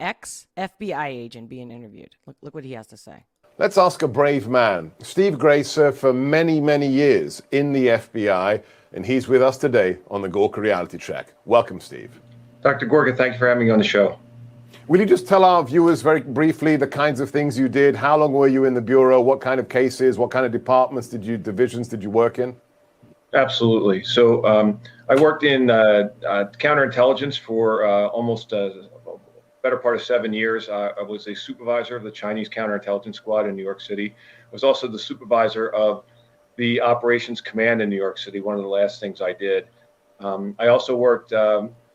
ex-FBI agent being interviewed. Look what he has to say. Let's ask a brave man. Steve Gray served for many, many years in the FBI, and he's with us today on the Gorka Reality Check. Welcome, Steve. Dr. Gorka, thank you for having me on the show. Will you just tell our viewers very briefly the kinds of things you did? How long were you in the Bureau? What kind of cases? What kind of divisions did you work in? Absolutely. So I worked in counterintelligence for almost better part of 7 years. I was a supervisor of the Chinese counterintelligence squad in New York City. I was also the supervisor of the operations command in New York City, one of the last things I did. I also worked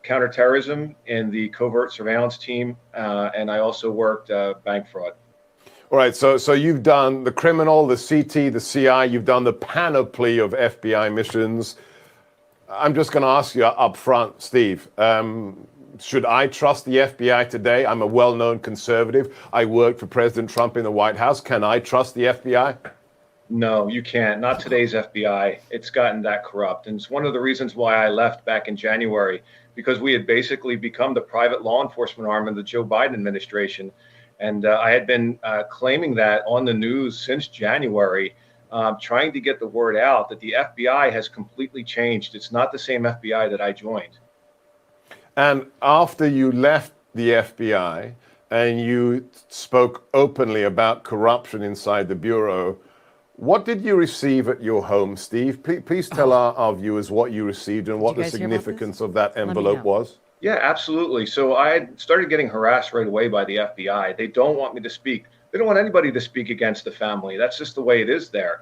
counterterrorism in the covert surveillance team, and I also worked bank fraud. All right, so you've done the criminal, the CT, the CI, you've done the panoply of FBI missions. I'm just going to ask you up front, Steve, should I trust the FBI today? I'm a well-known conservative. I worked for President Trump in the White House. Can I trust the FBI? No, you can't. Not today's FBI. It's gotten that corrupt. And it's one of the reasons why I left back in January, because we had basically become the private law enforcement arm of the Joe Biden administration. And I had been claiming that on the news since January, trying to get the word out that the FBI has completely changed. It's not the same FBI that I joined. And after you left the FBI and you spoke openly about corruption inside the Bureau, what did you receive at your home, Steve? Please tell our viewers what you received and what the significance of that envelope was. Yeah, absolutely. So I started getting harassed right away by the FBI. They don't want me to speak. They don't want anybody to speak against the family. That's just the way it is there.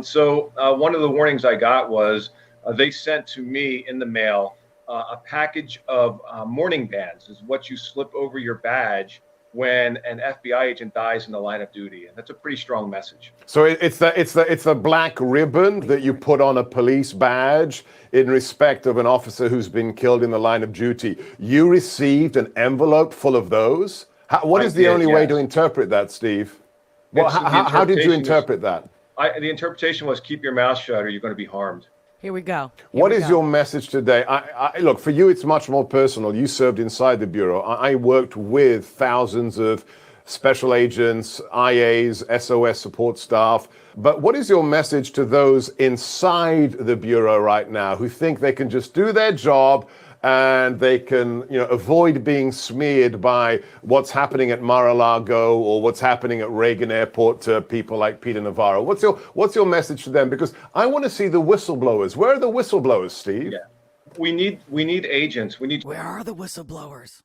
So one of the warnings I got was they sent to me in the mail a package of mourning bands, is what you slip over your badge when an FBI agent dies in the line of duty. And that's a pretty strong message. So it's the black ribbon that you put on a police badge in respect of an officer who's been killed in the line of duty. You received an envelope full of those? What is the only way to interpret that, Steve? Well, how did you interpret that? The interpretation was keep your mouth shut or you're going to be harmed. Here we go. What is your message today? Look, for you, it's much more personal. You served inside the Bureau. I worked with thousands of special agents, IAs, SOS support staff. But what is your message to those inside the Bureau right now who think they can just do their job and they can, avoid being smeared by what's happening at Mar-a-Lago or what's happening at Reagan Airport to people like Peter Navarro? What's your message to them? Because I want to see the whistleblowers. Where are the whistleblowers, Steve? Yeah, we need agents. Where are the whistleblowers?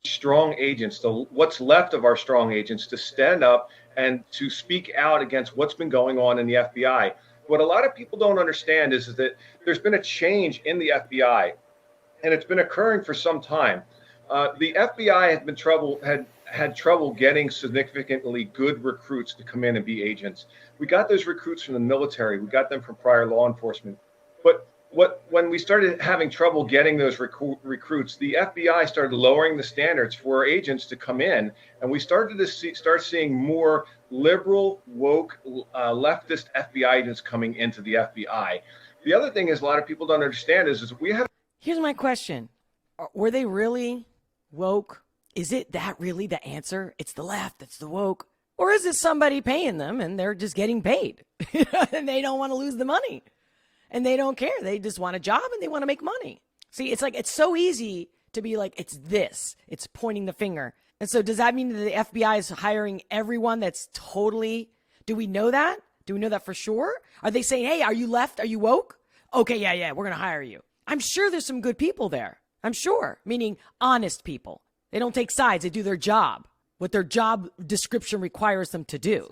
Strong agents. What's left of our strong agents to stand up and to speak out against what's been going on in the FBI. What a lot of people don't understand is that there's been a change in the FBI. And it's been occurring for some time. The FBI had trouble getting significantly good recruits to come in and be agents. We got those recruits from the military. We got them from prior law enforcement. But when we started having trouble getting those recruits, the FBI started lowering the standards for agents to come in, and we started to start seeing more liberal, woke, leftist FBI agents coming into the FBI. The other thing is a lot of people don't understand is we have. Here's my question. Were they really woke? Is it that really the answer? It's the left, it's the woke. Or is it somebody paying them and they're just getting paid? And they don't want to lose the money. And they don't care. They just want a job and they want to make money. See, it's like, it's so easy to be like, it's this. It's pointing the finger. And so does that mean that the FBI is hiring everyone that's totally, do we know that? Do we know that for sure? Are they saying, hey, are you left? Are you woke? Okay, yeah, we're going to hire you. I'm sure there's some good people there. I'm sure, meaning honest people. They don't take sides. They do their job, what their job description requires them to do.